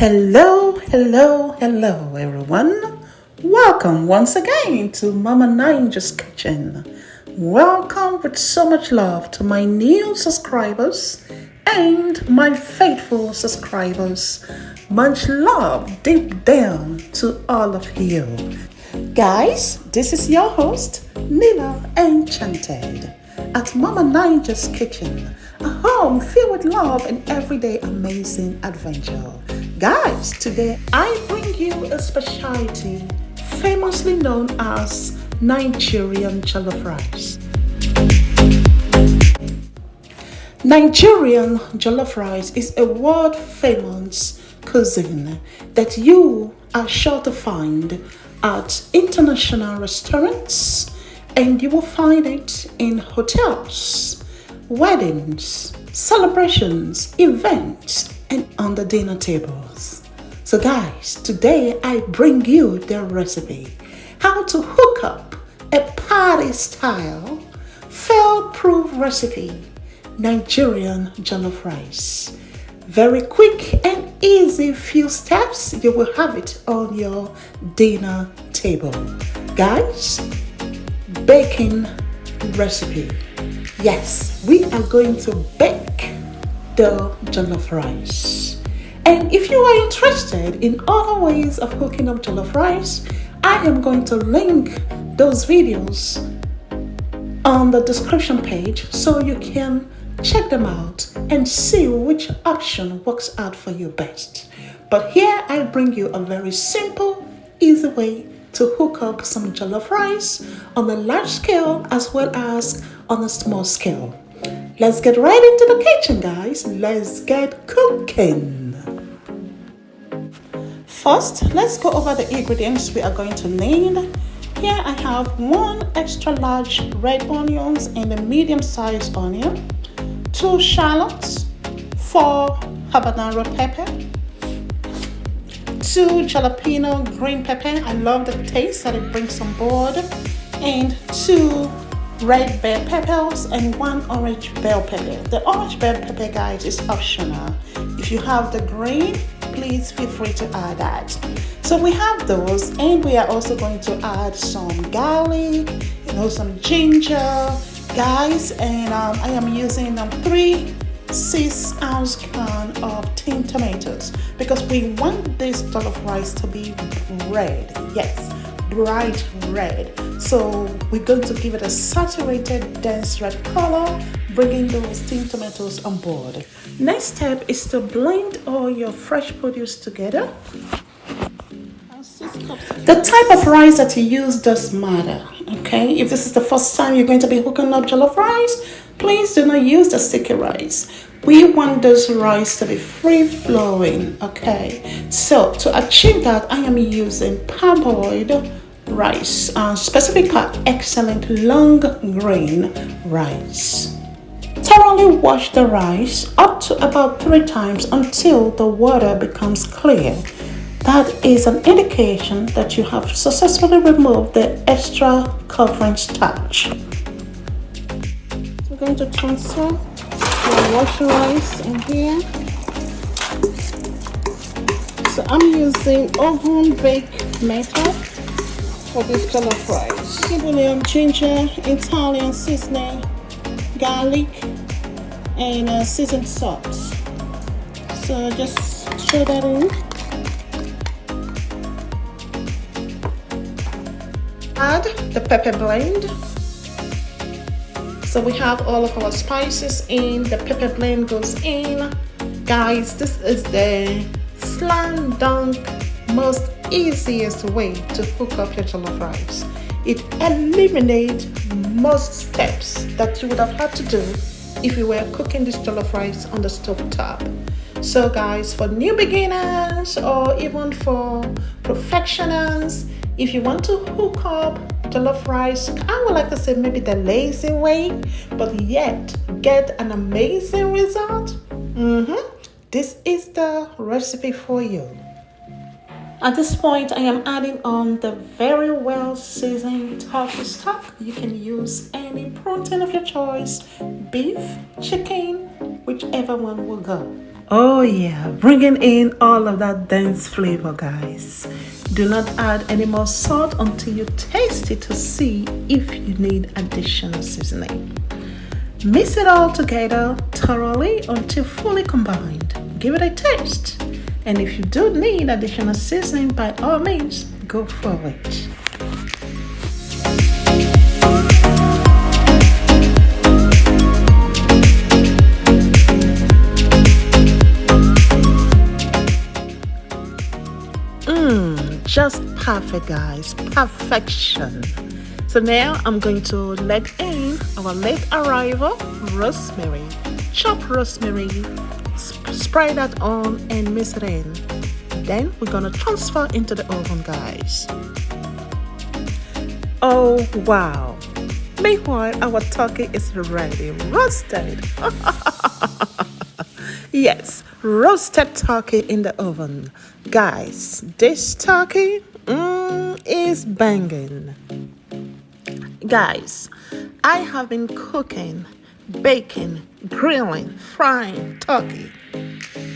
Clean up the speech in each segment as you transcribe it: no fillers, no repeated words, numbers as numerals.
Hello, everyone. Welcome once again to Mama Ninja's Kitchen. Welcome with so much love to my new subscribers and my faithful subscribers. Much love deep down to all of you. Guys, this is your host, Nina Enchanted, at Mama Ninja's Kitchen, a home filled with love and everyday amazing adventure. Guys, today I bring you a specialty famously known as Nigerian Jollof Rice. Nigerian Jollof Rice is a world-famous cuisine that you are sure to find at international restaurants, and you will find it in hotels, weddings, celebrations, events, and on the dinner tables. So guys, today I bring you the recipe, how to hook up a party style, fail-proof recipe, Nigerian jollof rice. Very quick and easy few steps, you will have it on your dinner table. Guys, baking recipe. Yes, we are going to bake the jollof rice. And if you are interested in other ways of cooking up jollof rice, I am going to link those videos on the description page so you can check them out and see which option works out for you best. But here I bring you a very simple, easy way to hook up some jollof rice on a large scale as well as on a small scale. Let's get right into the kitchen, guys. Let's get cooking. First, let's go over the ingredients we are going to need. Here I have 1 extra large red onions and a medium-sized onion, 2 shallots, 4 habanero pepper, 2 jalapeno green pepper. I love the taste that it brings on board, and 2 red bell peppers and 1 orange bell pepper. The orange bell pepper, guys, is optional. If you have the green, please feel free to add that. So we have those, and we are also going to add some garlic, some ginger, guys, and I am using 3 6-ounce can of tin tomatoes because we want this jollof rice to be red. Yes, bright red. So we're going to give it a saturated, dense red color, bringing those tin tomatoes on board. Next step is to blend all your fresh produce together. The type of rice that you use does matter, okay? If this is the first time you're going to be hooking up jollof rice, please do not use the sticky rice. We want this rice to be free-flowing, okay? So to achieve that, I am using parboiled rice, specifically excellent long grain rice. Thoroughly wash the rice up to about 3 times until the water becomes clear. That is an indication that you have successfully removed the extra covering starch. We're going to transfer the washed rice in here. So I'm using oven baked method for this jollof rice. Boulion, ginger, Italian seasoning, garlic, and seasoned salt. So just throw that in. Add the pepper blend. So we have all of our spices in. The pepper blend goes in. Guys, this is the slam dunk most easiest way to cook up your jollof rice. It eliminates most steps that you would have had to do if you were cooking this jollof rice on the stove top. So guys, for new beginners or even for perfectioners, if you want to hook up jollof rice, I would like to say maybe the lazy way, but yet get an amazing result, this is the recipe for you. At this point, I am adding on the very well seasoned turkey stock. You can use any protein of your choice, beef, chicken, whichever one will go. Oh yeah, bringing in all of that dense flavor, guys. Do not add any more salt until you taste it to see if you need additional seasoning. Mix it all together thoroughly until fully combined. Give it a taste. And if you do need additional seasoning, by all means, go for it. Just perfect, guys. Perfection. So now I'm going to let in our late arrival rosemary. Chop rosemary, spray that on and mix it in. Then we're gonna transfer into the oven, guys. Oh wow. Meanwhile, our turkey is ready, roasted. Yes, roasted turkey in the oven. Guys, this turkey is banging. Guys, I have been cooking, baking, grilling, frying turkey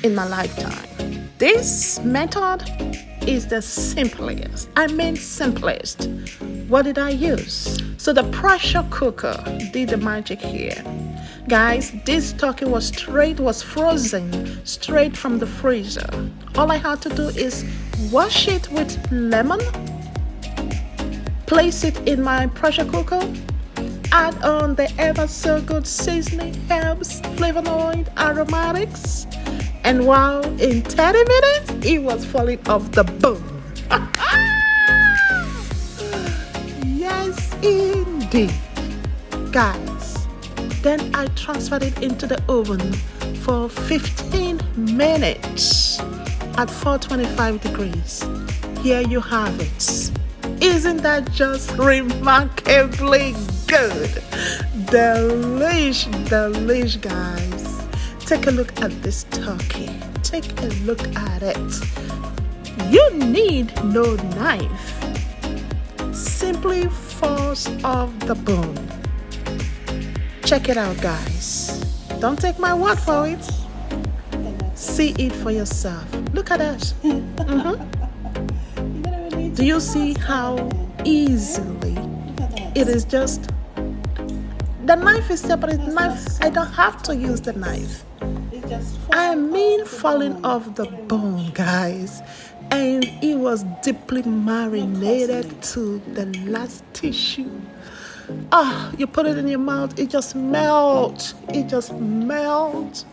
in my lifetime. This method is the simplest. I mean simplest. What did I use? So the pressure cooker did the magic here. Guys, this turkey was frozen straight from the freezer. All I had to do is wash it with lemon, place it in my pressure cooker, add on the ever so good seasoning, herbs, flavonoid, aromatics, and wow, in 30 minutes, it was falling off the bone. Yes, indeed. Guys, then I transferred it into the oven for 15 minutes at 425 degrees. Here you have it. Isn't that just remarkably good? Delish, guys. Take a look at this turkey. Take a look at it. You need no knife. Simply force off the bone. Check it out, guys. Don't take my word for it. See it for yourself. Look at that. Do you see how easily it is just... The knife is separate. I don't have to use the knife. I mean falling off the bone, guys. And it was deeply marinated to the last tissue. You put it in your mouth, it just melts. It just melts.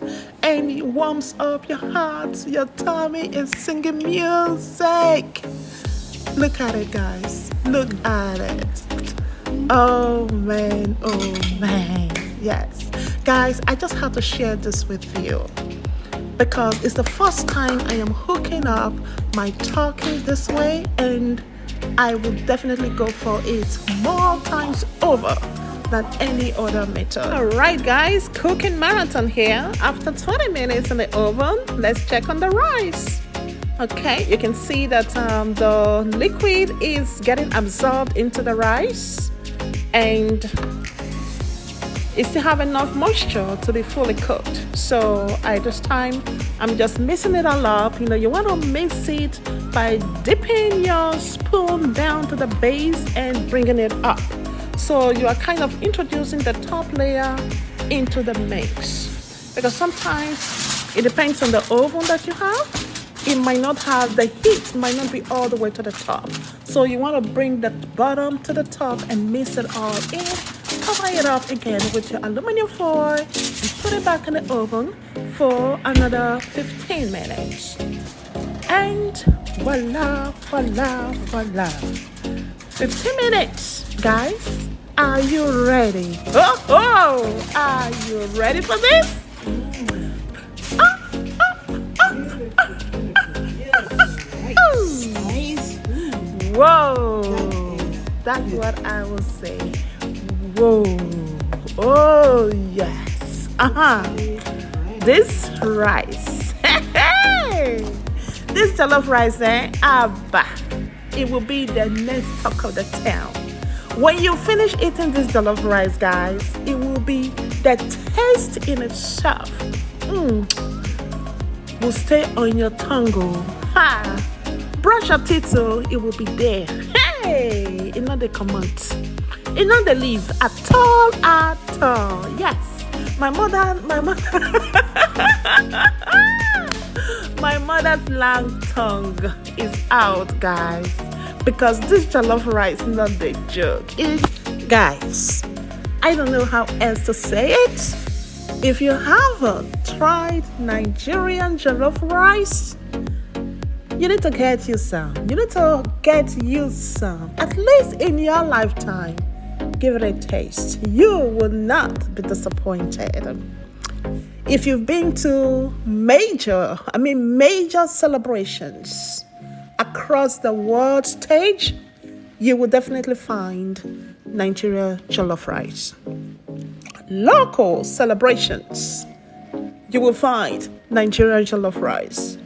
And it warms up your heart. Your tummy is singing music. Look at it, guys. Look at it. Oh man. Yes. Guys, I just have to share this with you because it's the first time I am hooking up my turkey this way, and I will definitely go for it more times over than any other method. Alright guys, cooking marathon here. After 20 minutes in the oven, let's check on the rice. Okay, you can see that the liquid is getting absorbed into the rice, and it still have enough moisture to be fully cooked. So at this time, I'm just mixing it all up. You want to mix it by dipping your spoon down to the base and bringing it up. So you are kind of introducing the top layer into the mix. Because sometimes it depends on the oven that you have. It might not have the heat, might not be all the way to the top. So you want to bring the bottom to the top and mix it all in. Cover it up again with your aluminum foil and put it back in the oven for another 15 minutes. And voila. 15 minutes, guys. Are you ready? Oh, are you ready for this? Whoa, that's what I will say. Whoa, oh yes. This rice, this jollof rice, Abba, it will be the next talk of the town. When you finish eating this jollof rice, guys, it will be the taste in itself. will stay on your tongue. Ha! Brush your teeth so it will be there. Hey! It's not the command. It's not the leave at all, at all. Yes. My mother's long tongue is out, guys. Because this jollof rice is not the joke. Guys, I don't know how else to say it. If you haven't tried Nigerian jollof rice, you need to get you some. You need to get you some. At least in your lifetime. Give it a taste. You will not be disappointed. If you've been to major celebrations across the world stage, you will definitely find Nigeria jollof rice. Local celebrations, you will find Nigeria jollof rice.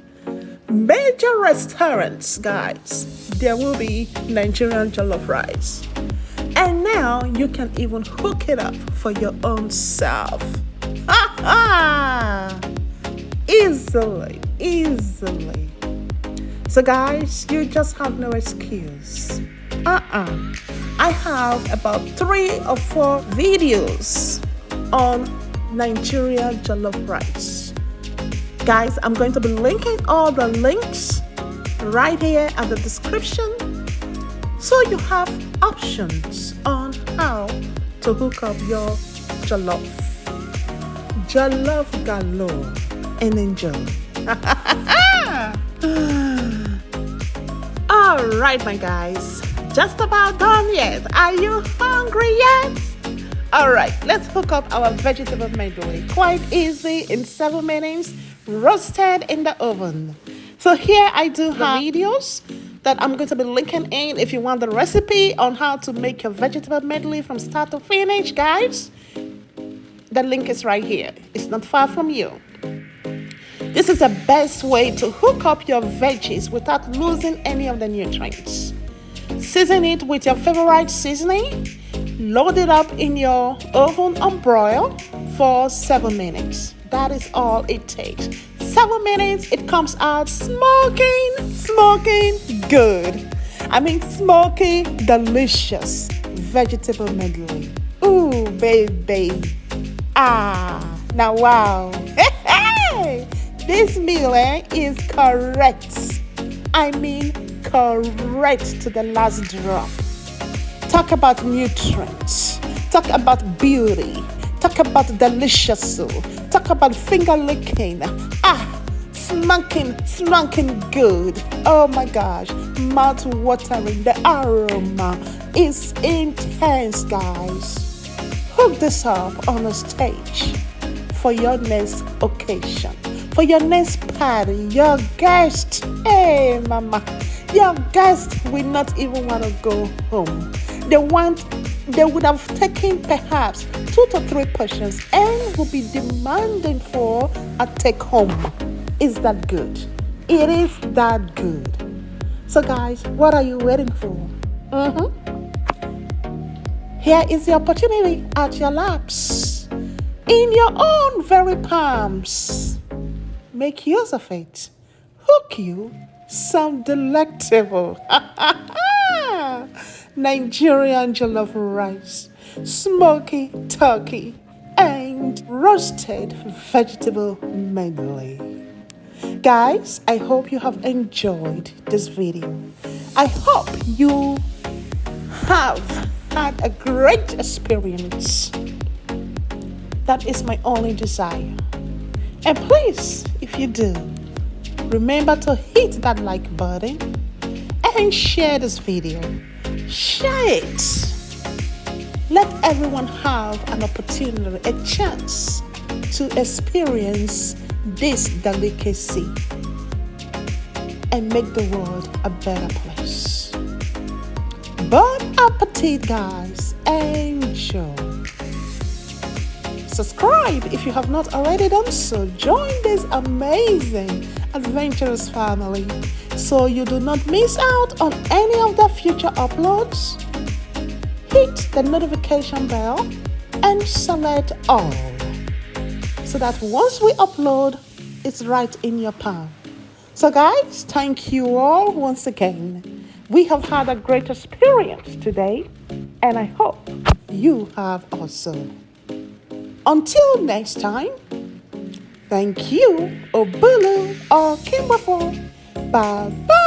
Major restaurants, guys, there will be Nigerian jollof rice. And now you can even hook it up for your own self. Easily. So guys, you just have no excuse. I have about 3 or 4 videos on Nigerian jollof rice. Guys, I'm going to be linking all the links right here at the description, so you have options on how to hook up your jollof galore and enjoy. All right, my guys, just about done yet. Are you hungry yet? All right, let's hook up our vegetable medley. Quite easy, in 7 minutes, roasted in the oven. So here I do have videos that I'm going to be linking in if you want the recipe on how to make your vegetable medley from start to finish, guys. The link is right here. It's not far from you. This is the best way to hook up your veggies without losing any of the nutrients. Season it with your favorite seasoning. Load it up in your oven on broil for 7 minutes. That is all it takes. 7 minutes, it comes out smoking good. I mean smoky, delicious vegetable medley. Ooh, baby. Now wow. Hey, this meal is correct. I mean correct to the last drop. Talk about nutrients. Talk about beauty. Talk about delicious. Talk about finger licking. Smoking good. Oh my gosh. Mouth watering. The aroma is intense, guys. Hook this up on a stage for your next occasion. For your next party. Your guest. Hey, mama. Your guest will not even want to go home. They would have taken perhaps 2 to 3 portions and will be demanding for a take home. Is that good? It is that good. So guys, what are you waiting for? Here is the opportunity at your laps. In your own very palms. Make use of it. Hook you some delectable Nigerian jollof rice, smoky turkey, and roasted vegetable medley. Guys, I hope you have enjoyed this video. I hope you have had a great experience. That is my only desire. And please, if you do, remember to hit that like button and share this video. Share it. Let everyone have an opportunity, a chance to experience this delicacy and make the world a better place. Bon appetit, guys. Enjoy. Subscribe if you have not already done so. Join this amazing adventurous family so you do not miss out on any of the future uploads. Hit the notification bell and select all so that once we upload, is right in your palm. So guys, thank you all once again. We have had a great experience today, and I hope you have also. Until next time, thank you, Obulu or Kimbafo. Bye bye.